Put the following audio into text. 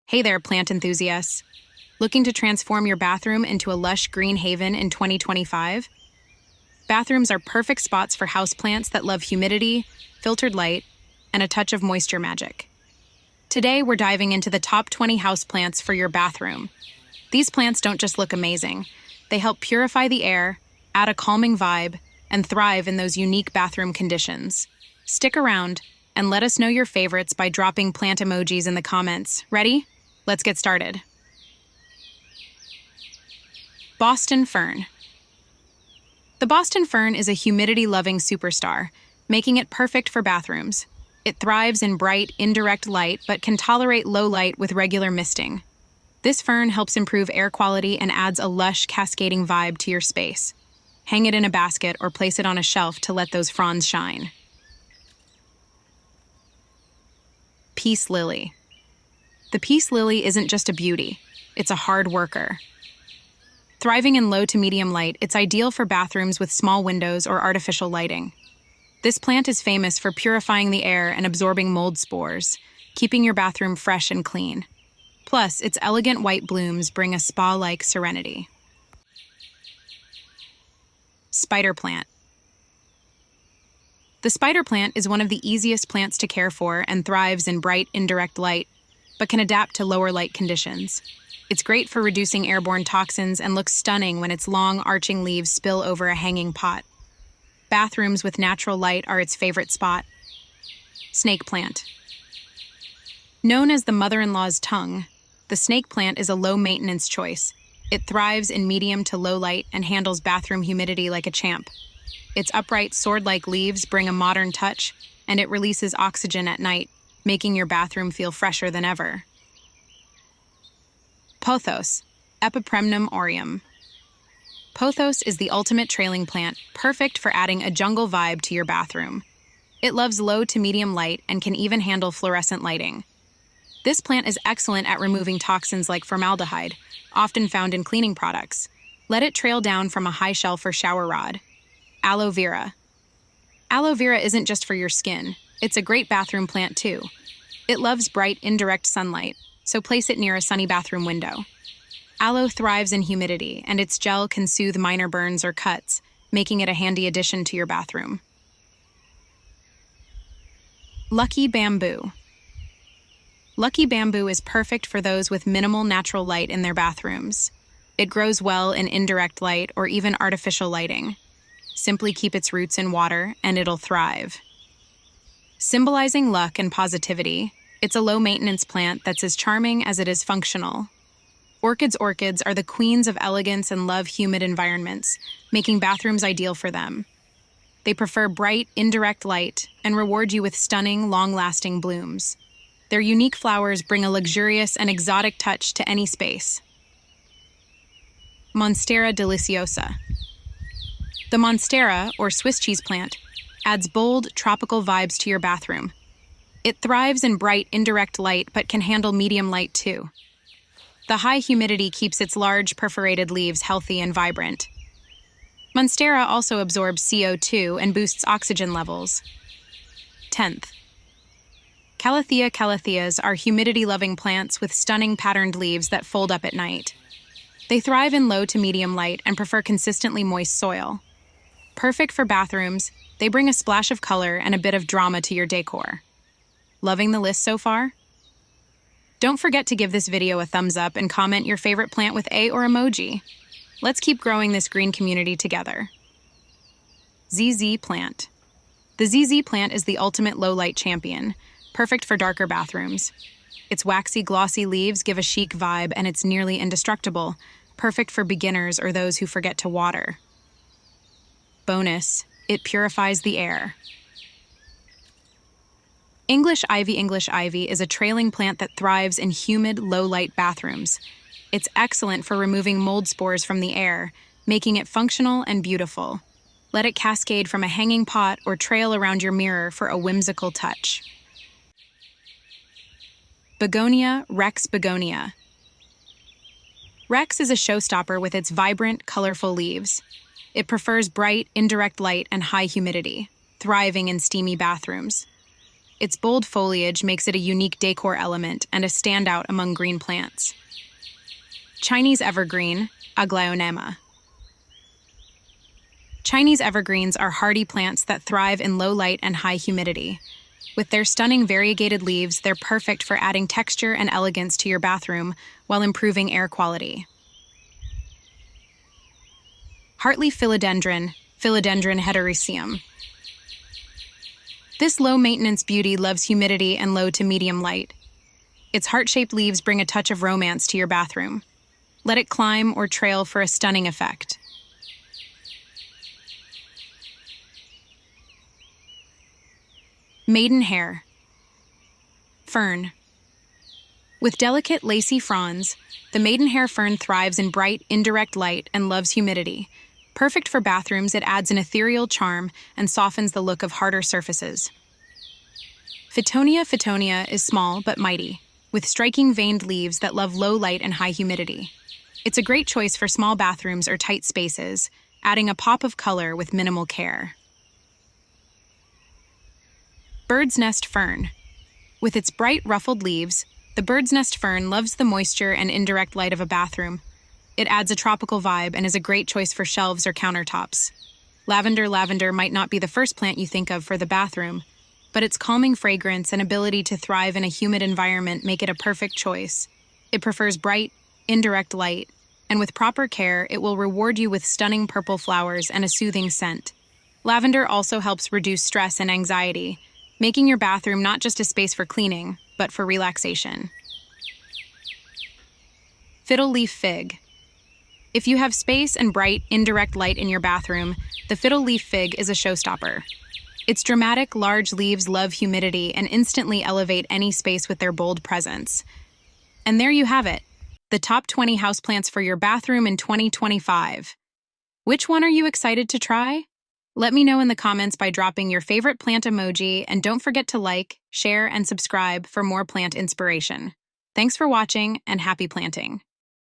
Hey there, plant enthusiasts. Looking to transform your bathroom into a lush green haven in 2025? Bathrooms are perfect spots for houseplants that love humidity, filtered light, and a touch of moisture magic. Today, we're diving into the top 20 houseplants for your bathroom. These plants don't just look amazing. They help purify the air, add a calming vibe, and thrive in those unique bathroom conditions. Stick around and let us know your favorites by dropping plant emojis in the comments. Ready? Let's get started. Boston Fern. The Boston Fern is a humidity-loving superstar, making it perfect for bathrooms. It thrives in bright, indirect light but can tolerate low light with regular misting. This fern helps improve air quality and adds a lush, cascading vibe to your space. Hang it in a basket or place it on a shelf to let those fronds shine. Peace Lily. The peace lily isn't just a beauty, it's a hard worker. Thriving in low to medium light, it's ideal for bathrooms with small windows or artificial lighting. This plant is famous for purifying the air and absorbing mold spores, keeping your bathroom fresh and clean. Plus, its elegant white blooms bring a spa-like serenity. Spider plant. The spider plant is one of the easiest plants to care for and thrives in bright, indirect light, but can adapt to lower light conditions. It's great for reducing airborne toxins and looks stunning when its long, arching leaves spill over a hanging pot. Bathrooms with natural light are its favorite spot. Snake plant. Known as the mother-in-law's tongue, the snake plant is a low-maintenance choice. It thrives in medium to low light and handles bathroom humidity like a champ. Its upright, sword-like leaves bring a modern touch, and it releases oxygen at night, making your bathroom feel fresher than ever. Pothos, Epipremnum aureum. Pothos is the ultimate trailing plant, perfect for adding a jungle vibe to your bathroom. It loves low to medium light and can even handle fluorescent lighting. This plant is excellent at removing toxins like formaldehyde, often found in cleaning products. Let it trail down from a high shelf or shower rod. Aloe Vera. Aloe Vera isn't just for your skin, it's a great bathroom plant too. It loves bright, indirect sunlight, so place it near a sunny bathroom window. Aloe thrives in humidity, and its gel can soothe minor burns or cuts, making it a handy addition to your bathroom. Lucky bamboo. Lucky bamboo is perfect for those with minimal natural light in their bathrooms. It grows well in indirect light or even artificial lighting. Simply keep its roots in water, and it'll thrive. Symbolizing luck and positivity, it's a low-maintenance plant that's as charming as it is functional. Orchids are the queens of elegance and love humid environments, making bathrooms ideal for them. They prefer bright, indirect light and reward you with stunning, long-lasting blooms. Their unique flowers bring a luxurious and exotic touch to any space. Monstera deliciosa. The Monstera, or Swiss cheese plant, adds bold, tropical vibes to your bathroom. It thrives in bright, indirect light, but can handle medium light too. The high humidity keeps its large, perforated leaves healthy and vibrant. Monstera also absorbs CO2 and boosts oxygen levels. 10th. Calatheas are humidity-loving plants with stunning patterned leaves that fold up at night. They thrive in low to medium light and prefer consistently moist soil. Perfect for bathrooms, they bring a splash of color and a bit of drama to your decor. Loving the list so far? Don't forget to give this video a thumbs up and comment your favorite plant with a or emoji. Let's keep growing this green community together. ZZ plant. The ZZ plant is the ultimate low-light champion, perfect for darker bathrooms. Its waxy, glossy leaves give a chic vibe, and it's nearly indestructible, perfect for beginners or those who forget to water. Bonus, it purifies the air. English ivy is a trailing plant that thrives in humid, low-light bathrooms. It's excellent for removing mold spores from the air, making it functional and beautiful. Let it cascade from a hanging pot or trail around your mirror for a whimsical touch. Begonia, Rex Begonia. Rex is a showstopper with its vibrant, colorful leaves. It prefers bright, indirect light and high humidity, thriving in steamy bathrooms. Its bold foliage makes it a unique decor element and a standout among green plants. Chinese Evergreen, Aglaonema. Chinese evergreens are hardy plants that thrive in low light and high humidity. With their stunning variegated leaves, they're perfect for adding texture and elegance to your bathroom while improving air quality. Heartleaf Philodendron, Philodendron heteroecium. This low-maintenance beauty loves humidity and low to medium light. Its heart-shaped leaves bring a touch of romance to your bathroom. Let it climb or trail for a stunning effect. Maidenhair Fern. With delicate, lacy fronds, the Maidenhair Fern thrives in bright, indirect light and loves humidity. Perfect for bathrooms, it adds an ethereal charm and softens the look of harder surfaces. Fittonia is small but mighty, with striking veined leaves that love low light and high humidity. It's a great choice for small bathrooms or tight spaces, adding a pop of color with minimal care. Bird's Nest Fern. With its bright, ruffled leaves, the bird's nest fern loves the moisture and indirect light of a bathroom. It adds a tropical vibe and is a great choice for shelves or countertops. Lavender might not be the first plant you think of for the bathroom, but its calming fragrance and ability to thrive in a humid environment make it a perfect choice. It prefers bright, indirect light, and with proper care, it will reward you with stunning purple flowers and a soothing scent. Lavender also helps reduce stress and anxiety, making your bathroom not just a space for cleaning, but for relaxation. Fiddle Leaf Fig. If you have space and bright, indirect light in your bathroom, the Fiddle Leaf Fig is a showstopper. Its dramatic, large leaves love humidity and instantly elevate any space with their bold presence. And there you have it, the top 20 houseplants for your bathroom in 2025. Which one are you excited to try? Let me know in the comments by dropping your favorite plant emoji, and don't forget to like, share, and subscribe for more plant inspiration. Thanks for watching, and happy planting!